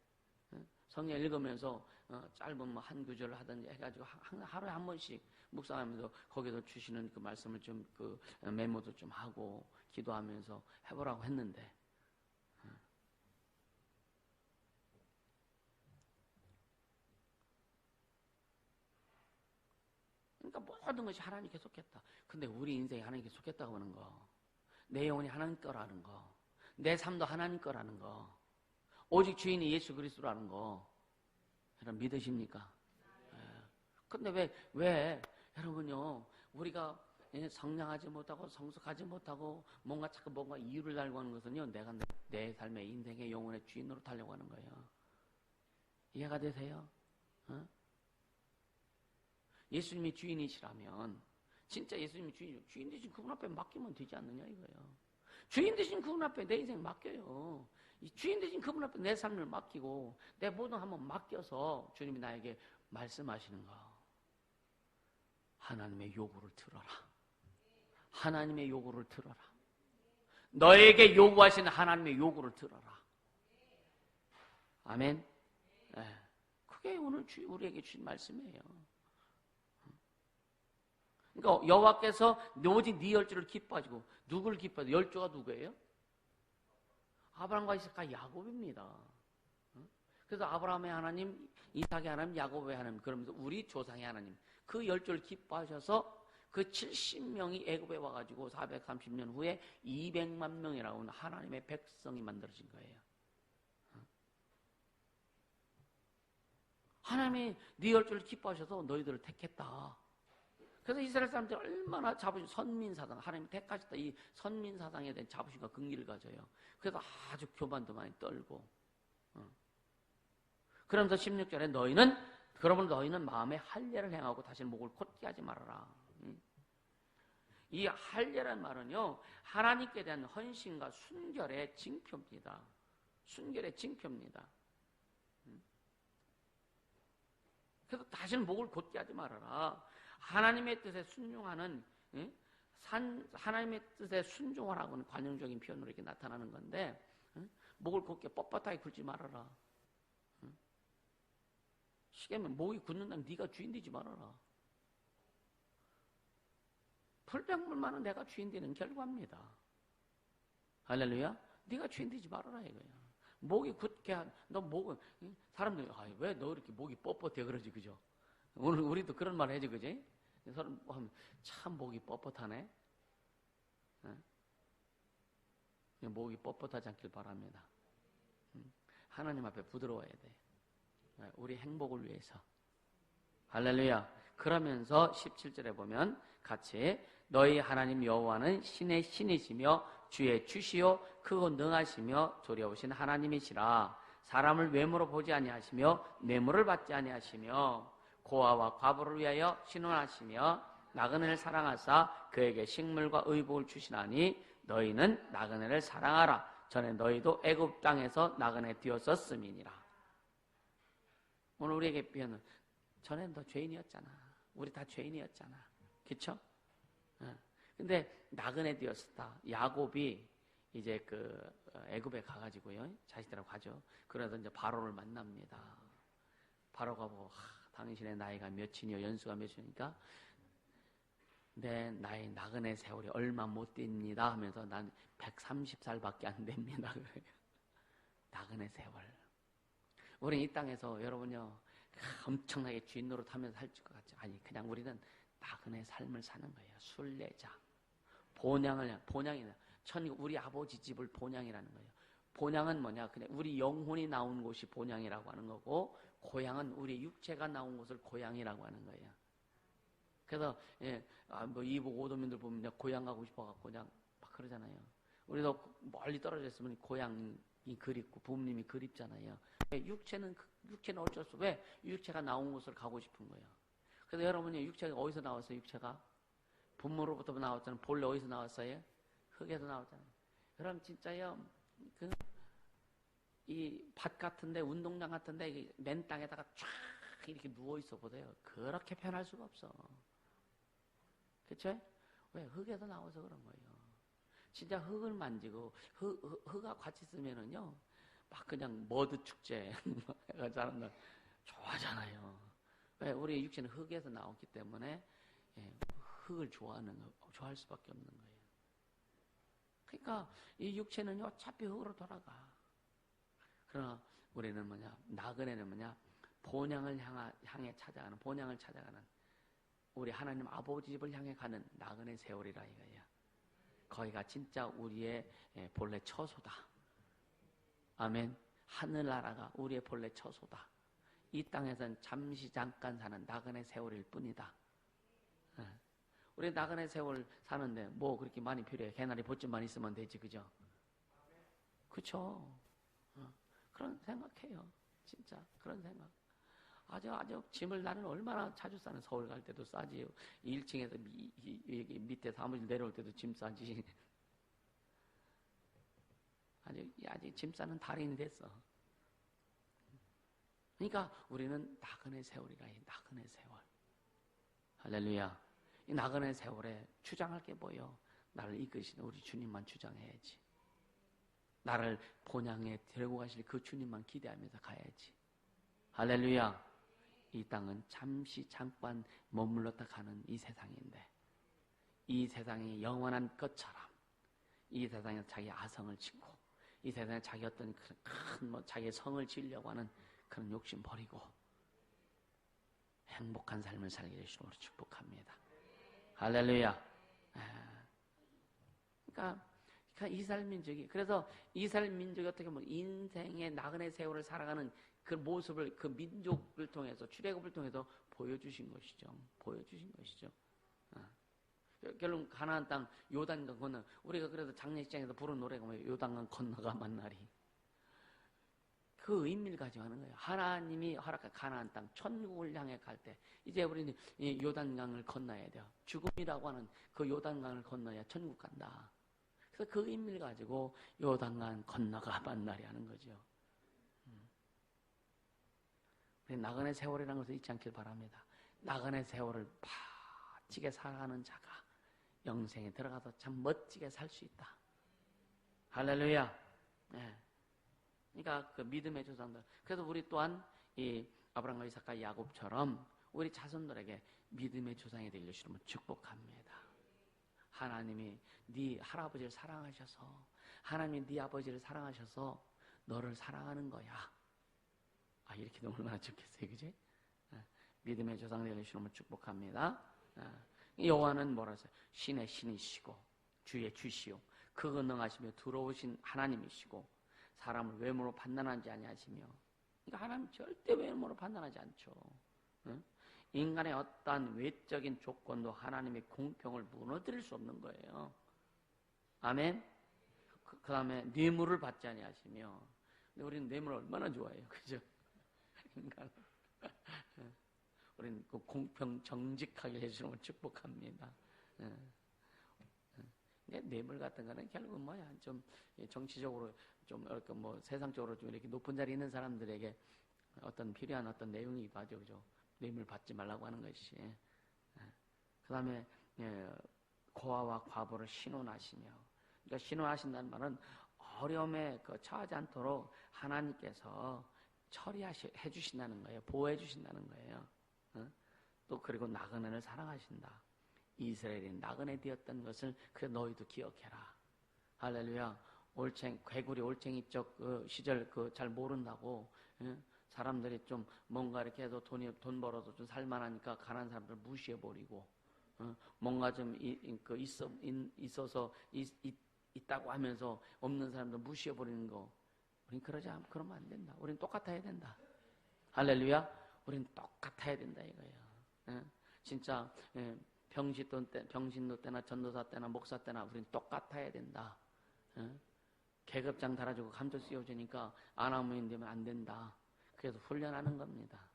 Speaker 1: 성경 읽으면서 짧은 뭐 한 구절을 하든지 해가지고 하루에 한 번씩 묵상하면서 거기서 주시는 그 말씀을 좀 그 메모도 좀 하고 기도하면서 해보라고 했는데 그러니까 모든 것이 하나님께 속했다. 근데 우리 인생이 하나님께 속했다고 하는 거, 내 영혼이 하나님 거라는 거, 내 삶도 하나님 거라는 거, 오직 주인이 예수 그리스도라는 거 여러분 믿으십니까? 근데 왜 여러분요 우리가 성량하지 못하고 성숙하지 못하고 뭔가 자꾸 뭔가 이유를 달고 하는 것은요, 내가 내 삶의 인생의 영혼의 주인으로 타려고 하는 거예요. 이해가 되세요? 어? 예수님이 주인이시라면, 진짜 예수님이 주인 되신 그분 앞에 맡기면 되지 않느냐 이거예요. 주인 되신 그분 앞에 내 인생 맡겨요. 이 주인 되신 그분 앞에 내 삶을 맡기고 내 모든 한번 맡겨서 주님이 나에게 말씀하시는 거. 하나님의 요구를 들어라. 하나님의 요구를 들어라. 너에게 요구하시는 하나님의 요구를 들어라. 아멘. 네. 그게 오늘 우리에게 주신 말씀이에요. 그러니까 여호와께서 오직 네 열조를 기뻐하시고, 누구를 기뻐하시고, 열조가 누구예요? 아브라함과 이삭과 야곱입니다. 그래서 아브라함의 하나님, 이삭의 하나님, 야곱의 하나님, 그러면서 우리 조상의 하나님, 그 열조를 기뻐하셔서 그 70명이 애굽에 와가지고 430년 후에 200만 명이라고 하는 하나님의 백성이 만들어진 거예요. 하나님이 네 열조를 기뻐하셔서 너희들을 택했다. 그래서 이스라엘 사람들이 얼마나 자부심, 선민사상, 하나님이 택하셨다. 이 선민사상에 대한 자부심과 긍기를 가져요. 그래서 아주 교만도 많이 떨고. 그러면서 16절에 그러면 너희는 마음에 할례를 행하고 다시는 목을 곧게 하지 말아라. 이 할례란 말은요, 하나님께 대한 헌신과 순결의 징표입니다. 순결의 징표입니다. 그래서 다시는 목을 곧게 하지 말아라. 하나님의 뜻에 순종하는, 하나님의 뜻에 순종하라고는 관용적인 표현으로 이렇게 나타나는 건데, 목을 곧게 뻣뻣하게 굴지 말아라. 쉽게 말하면 목이 굳는다면 네가 주인 되지 말아라. 불평불만은 내가 주인 되는 결과입니다. 할렐루야. 네가 주인 되지 말아라 이거야. 목이 굳게 너 목은, 사람들이 왜 너 이렇게 목이 뻣뻣해 그러지, 그죠? 오늘 우리도 그런 말 해지, 그지? 사람 하면 참 목이 뻣뻣하네. 목이 뻣뻣하지 않길 바랍니다. 하나님 앞에 부드러워야 돼. 우리 행복을 위해서. 할렐루야. 그러면서 17절에 보면 같이 너희 하나님 여호와는 신의 신이시며 주의 주시요 크고 능하시며 두려우신 하나님이시라. 사람을 외모로 보지 아니하시며 뇌물을 받지 아니하시며 고아와 과부를 위하여 신원하시며 나그네를 사랑하사 그에게 식물과 의복을 주시나니 너희는 나그네를 사랑하라. 전에 너희도 애굽 땅에서 나그네 되었었음이니라. 오늘 우리에게 비하는, 전에는 너 죄인이었잖아. 우리 다 죄인이었잖아. 그쵸? 근데 나그네 되었다. 야곱이 이제 그 애굽에 가가지고요, 자식들하고 가죠. 그래서 이제 바로를 만납니다. 바로가 보고, 당신의 나이가 몇이뇨, 연수가 몇이니까 내 나이 나그네 세월이 얼마 못 됩니다 하면서 난 130살밖에 안 됩니다. 그래요. 나그네 세월. 우리 이 땅에서 여러분요, 엄청나게 주인 노릇하면서 살 것 같죠? 아니, 그냥 우리는 나그네 삶을 사는 거예요. 순례자. 본향이나 우리 아버지 집을 본향이라는 거예요. 본향은 뭐냐? 그냥 우리 영혼이 나온 곳이 본향이라고 하는 거고, 고향은 우리 육체가 나온 곳을 고향이라고 하는 거예요. 그래서 뭐 이북 오도민들 보면 고향 가고 싶어갖고 그냥 막 그러잖아요. 우리도 멀리 떨어져 있으면 고향이 그립고 부모님이 그립잖아요. 육체는 어쩔 수 없어. 왜? 육체가 나온 곳을 가고 싶은 거예요. 그래서 여러분이 육체가 어디서 나왔어요? 육체가 부모로부터 나왔잖아요. 본래 어디서 나왔어요? 흙에서 나왔잖아요. 그럼 진짜요, 이 밭 같은데, 운동장 같은데 맨 땅에다가 쫙 이렇게 누워 있어 보세요. 그렇게 편할 수가 없어. 그쵸? 왜? 흙에서 나와서 그런 거예요. 진짜 흙을 만지고 흙하고 같이 쓰면은요, 막 그냥 머드 축제 사람들 좋아하잖아요. 왜? 우리 육체는 흙에서 나왔기 때문에 흙을 좋아할 수밖에 없는 거예요. 그러니까 이 육체는 어차피 흙으로 돌아가. 그러나 우리는 뭐냐? 나그네는 뭐냐? 본향을 향해 찾아가는, 본향을 찾아가는, 우리 하나님 아버지 집을 향해 가는 나그네 세월이라 이거예요. 거기가 진짜 우리의 본래 처소다. 아멘. 하늘나라가 우리의 본래 처소다. 이 땅에서는 잠시 잠깐 사는 나그네 세월일 뿐이다. 우리 나그네 세월 사는데 뭐 그렇게 많이 필요해? 개나리 보침만 있으면 되지, 그죠? 그쵸? 그런 생각해요. 진짜 그런 생각. 아주 짐을 나는 얼마나 자주 싸는. 서울 갈 때도 싸지. 1층에서 여기 밑에 사무실 내려올 때도 짐 싸지. 아직 짐 싸는 달인이 됐어. 그러니까 우리는 나그네 세월이라. 이 나그네 세월. 할렐루야. 이 나그네 세월에 주장할 게 뭐요? 나를 이끄시는 우리 주님만 주장해야지. 나를 본향에 데리고 가실 그 주님만 기대하면서 가야지. 할렐루야. 이 땅은 잠시 잠깐 머물렀다 가는 이 세상인데, 이 세상이 영원한 것처럼 이 세상에 자기 아성을 짓고, 이 세상에 자기 어떤 큰 자기의 성을 지으려고 하는 그런 욕심 버리고 행복한 삶을 살게 해주시므로 축복합니다. 할렐루야. 그러니까 이스라엘 민족이, 그래서 이스라엘 민족이 어떻게 보면 인생의 나그네 세월을 살아가는 그 모습을 그 민족을 통해서, 출애굽을 통해서 보여주신 것이죠. 보여주신 것이죠. 결국 가나안 땅 요단강 건너, 우리가 그래서 장례식장에서 부른 노래가 뭐예요? 요단강 건너가 만나리. 그 의미를 가지고 하는 거예요. 하나님이 허락한 가나안 땅, 천국을 향해 갈 때 이제 우리는 이 요단강을 건너야 돼요. 죽음이라고 하는 그 요단강을 건너야 천국 간다. 그래서 그 의미를 가지고 요단강 건너가 만나리 하는 거죠. 우리 나그네 세월이라는 것을 잊지 않길 바랍니다. 나그네 세월을 바치게 살아가는 자가 영생에 들어가서 참 멋지게 살 수 있다. 할렐루야. 네. 그러니까 그 믿음의 조상들. 그래서 우리 또한 이 아브라함과 이삭과 야곱처럼 우리 자손들에게 믿음의 조상이 되려 주시면 축복합니다. 하나님이 네 할아버지를 사랑하셔서, 하나님이 네 아버지를 사랑하셔서 너를 사랑하는 거야. 이렇게 너무 얼마나 좋겠어요, 그지? 믿음의 조상 되려 주시면 축복합니다. 여호와는 뭐라 했어요? 신의 신이시고 주의 주시오, 그건능하시며 두려우신 하나님이시고 사람을 외모로 판단하지 아니하시며. 그러니까 하나님 절대 외모로 판단하지 않죠. 인간의 어떠한 외적인 조건도 하나님의 공평을 무너뜨릴 수 없는 거예요. 아멘. 그 다음에 뇌물을 받지 아니하시며. 근데 우리는 뇌물을 얼마나 좋아해요, 그죠? 인간. 우리는 그 공평 정직하게 해주시면 축복합니다. 뇌물 같은 거는 결국은 뭐야, 좀 정치적으로 좀 이렇게 뭐 세상적으로 좀 이렇게 높은 자리에 있는 사람들에게 어떤 필요한 어떤 내용이기도 하죠, 그죠? 뇌물 받지 말라고 하는 것이. 그 다음에 고아와 과부를 신원하시며. 그러니까 신원하신다는 말은 어려움에 처하지 않도록 하나님께서 처리해 주신다는 거예요. 보호해 주신다는 거예요. 또 그리고 나그네를 사랑하신다. 이스라엘이 나그네 되었던 것을 그래 너희도 기억해라. 할렐루야. 개구리 올챙이 쪽 그 시절 잘 모른다고, 사람들이 좀 뭔가 이렇게 해서 돈 벌어서 좀 살만하니까 가난한 사람들 무시해버리고, 뭔가 좀 있어서 있다고 하면서 없는 사람들 무시해버리는 거. 우린 그러면 안 된다. 우린 똑같아야 된다. 할렐루야. 우린 똑같아야 된다 이거예요. 진짜 병신도 때나 전도사 때나 목사 때나 우린 똑같아야 된다. 계급장 달아주고 감정 씌워주니까 아나무인 되면 안 된다. 그래서 훈련하는 겁니다.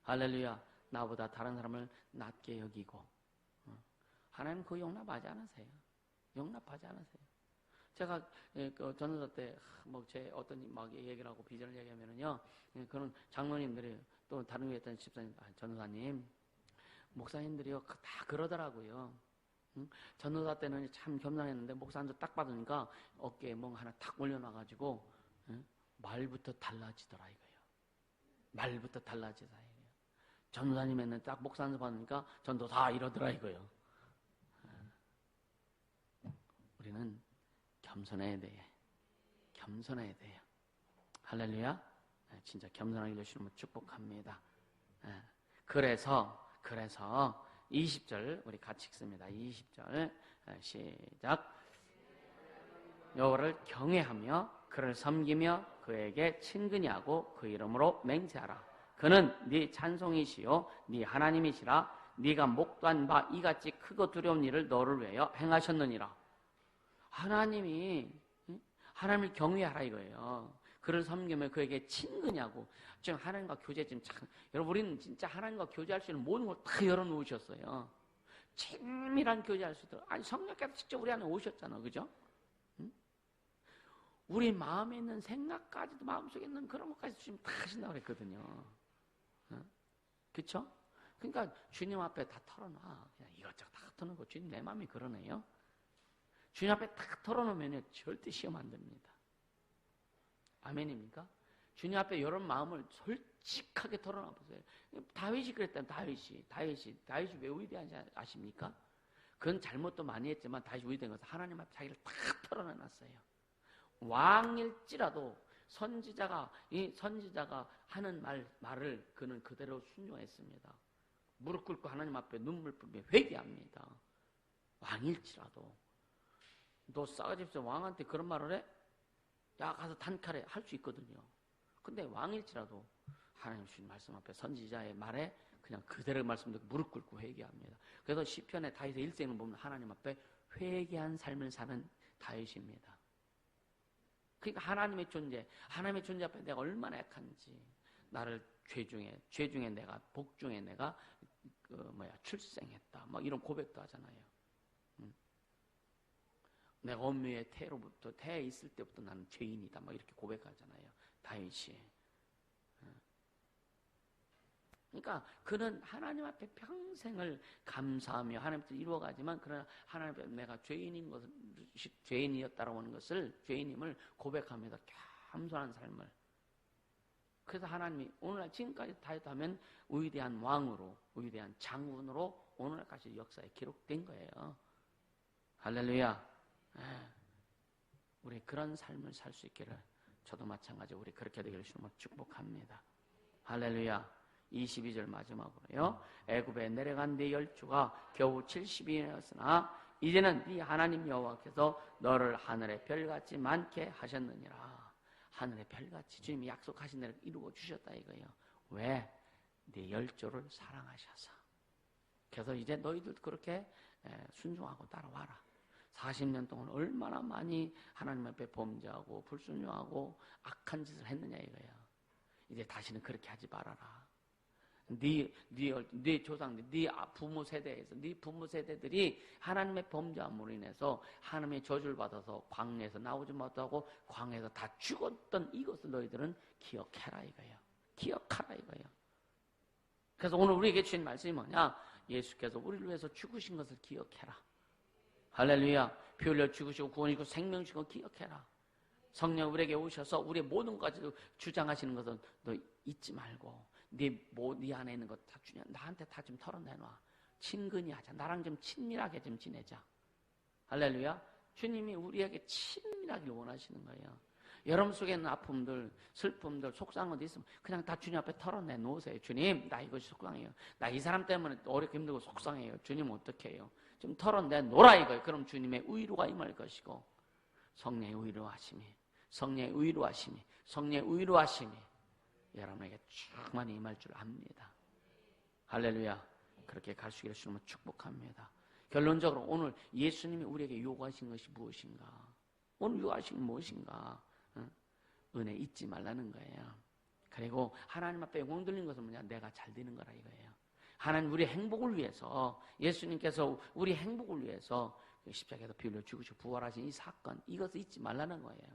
Speaker 1: 할렐루야. 나보다 다른 사람을 낮게 여기고. 하나님 그거 용납하지 않으세요. 용납하지 않으세요. 제가 그 전도사 때 제 어떤 막 얘기를 하고 비전을 얘기하면은요, 그런 장로님들이 또 다른 교회 있던 집사님, 전도사님, 목사님들이요 다 그러더라고요. 전도사 때는 참 겸손했는데 목사 한 줄 딱 받으니까 어깨에 뭔가 하나 탁 올려놔가지고 말부터 달라지더라 이거예요. 말부터 달라지더라 이거예요. 전도사님 했는데 딱 목사 한 줄 받으니까 전도사 이러더라 이거예요. 우리는 겸손해야 돼요. 겸손해야 돼요. 할렐루야. 진짜 겸손하게 해주시면 축복합니다. 그래서 20절 우리 같이 읽습니다. 20절 시작. 여호와를 경외하며 그를 섬기며 그에게 친근히 하고 그 이름으로 맹세하라. 그는 네 찬송이시요 네 하나님이시라. 네가 목도한 바 이같이 크고 두려운 일을 너를 위하여 행하셨느니라. 하나님이 하나님을 경외하라 이거예요. 그를 섬기면 그에게 친근하고 지금 하나님과 교제 지금 참 여러분 우리는 진짜 하나님과 교제할 수 있는 모든 걸 다 열어놓으셨어요. 친밀한 교제할 수 있도록. 아니 성령께서 직접 우리 안에 오셨잖아, 그죠? 응? 우리 마음에 있는 생각까지도 마음속에 있는 그런 것까지 주님 다 하신다고 그랬거든요. 응? 그쵸? 그러니까 주님 앞에 다 털어놔. 그냥 이것저것 다 털어놓고 주님 내 마음이 그러네요. 주님 앞에 다 털어놓으면 절대 시험 안 됩니다. 아멘입니까? 주님 앞에 이런 마음을 솔직하게 털어놔 보세요. 다윗이 그랬다는 다윗이 왜 위대한지 아십니까? 그건 잘못도 많이 했지만 다윗이 위대한 것은 하나님 앞에 자기를 다 털어놨어요. 왕일지라도 선지자가 하는 말을 그는 그대로 순종했습니다. 무릎 꿇고 하나님 앞에 눈물 뿌리며 회개합니다. 왕일지라도. 너 싸가지 없어 왕한테 그런 말을 해? 야 가서 단칼에 할 수 있거든요. 근데 왕일지라도 하나님 주신 말씀 앞에 선지자의 말에 그냥 그대로 말씀 듣고 무릎 꿇고 회개합니다. 그래서 시편의 다윗의 일생을 보면 하나님 앞에 회개한 삶을 사는 다윗입니다. 그러니까 하나님의 존재 앞에 내가 얼마나 약한지, 나를 죄 중에 내가 복 중에 내가 출생했다. 이런 고백도 하잖아요. 내가 엄미의 태에 있을 때부터 나는 죄인이다. 이렇게 고백하잖아요. 다윗이. 그러니까 그는 하나님 앞에 평생을 감사하며 하나님 앞에 이루어가지만 그러나 하나님 앞에 내가 죄인이었다라고 하는 것을 죄인임을 고백하면서 겸손한 삶을. 그래서 하나님이 오늘날 지금까지 다윗하면 위대한 왕으로 위대한 장군으로 오늘날까지 역사에 기록된 거예요. 할렐루야. 우리 그런 삶을 살 수 있기를 저도 마찬가지로 우리 그렇게 되기를 주님으로 축복합니다. 할렐루야. 22절 마지막으로요. 애굽에 내려간 네 열조가 겨우 70이었으나 이제는 네 하나님 여호와께서 너를 하늘의 별같이 많게 하셨느니라. 하늘의 별같이 주님이 약속하신 대로 이루어 주셨다 이거예요. 왜? 네 열조를 사랑하셔서. 그래서 이제 너희들도 그렇게 순종하고 따라와라. 40년 동안 얼마나 많이 하나님 앞에 범죄하고 불순종하고 악한 짓을 했느냐 이거예요. 이제 다시는 그렇게 하지 말아라. 네 조상들, 네 부모 세대들이 하나님의 범죄함으로 인해서 하나님의 저주를 받아서 광야에서 나오지 못하고 광야에서 다 죽었던 이것을 너희들은 기억해라 이거예요. 기억하라 이거예요. 그래서 오늘 우리에게 주신 말씀이 뭐냐? 예수께서 우리를 위해서 죽으신 것을 기억해라. 할렐루야. 피 흘려 죽으시고 구원이고 생명 주시고 기억해라. 성령 우리에게 오셔서 우리의 모든 것을 주장하시는 것은 너 잊지 말고 네 안에 있는 것 다 주냐 나한테 다 좀 털어내놔. 친근히 하자. 나랑 좀 친밀하게 좀 지내자. 할렐루야. 주님이 우리에게 친밀하기를 원하시는 거예요. 여러분 속에 있는 아픔들, 슬픔들, 속상한 것도 있으면 그냥 다 주님 앞에 털어내 놓으세요. 주님, 나 이것이 속상해요. 나 이 사람 때문에 어렵고 힘들고 속상해요. 주님 어떻게 해요? 좀 털어내 놓으라 이거예요. 그럼 주님의 의로가 임할 것이고 성령의 의로하심이 여러분에게 충만히 임할 줄 압니다. 할렐루야. 그렇게 갈 수 있기를 주님은 축복합니다. 결론적으로 오늘 예수님이 우리에게 요구하신 것이 무엇인가? 오늘 요구하신 것이 무엇인가? 은혜 잊지 말라는 거예요. 그리고 하나님 앞에 영광 돌리는 것은 뭐냐? 내가 잘 되는 거라 이거예요. 하나님 우리 행복을 위해서 예수님께서 우리 행복을 위해서 십자가에서 피 흘려 죽으시고 부활하신 이 사건 이것을 잊지 말라는 거예요.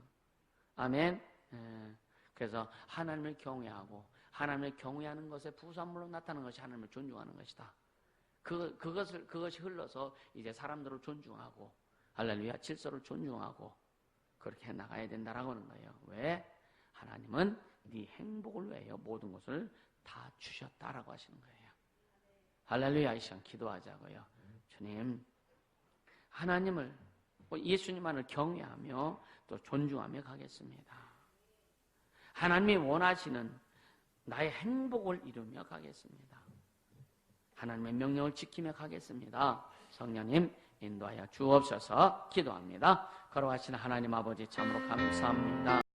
Speaker 1: 아멘. 그래서 하나님을 경외하고 하나님을 경외하는 것의 부산물로 나타나는 것이 하나님을 존중하는 것이다. 그것이 흘러서 이제 사람들을 존중하고 할렐루야 질서를 존중하고 그렇게 해나가야 된다라고 하는 거예요. 왜? 하나님은 네 행복을 위하여 모든 것을 다 주셨다라고 하시는 거예요. 할렐루야. 이 시간 기도하자고요. 주님, 하나님을 예수님만을 경외하며 또 존중하며 가겠습니다. 하나님이 원하시는 나의 행복을 이루며 가겠습니다. 하나님의 명령을 지키며 가겠습니다. 성령님 인도하여 주옵소서. 기도합니다. 걸어가시는 하나님 아버지 참으로 감사합니다.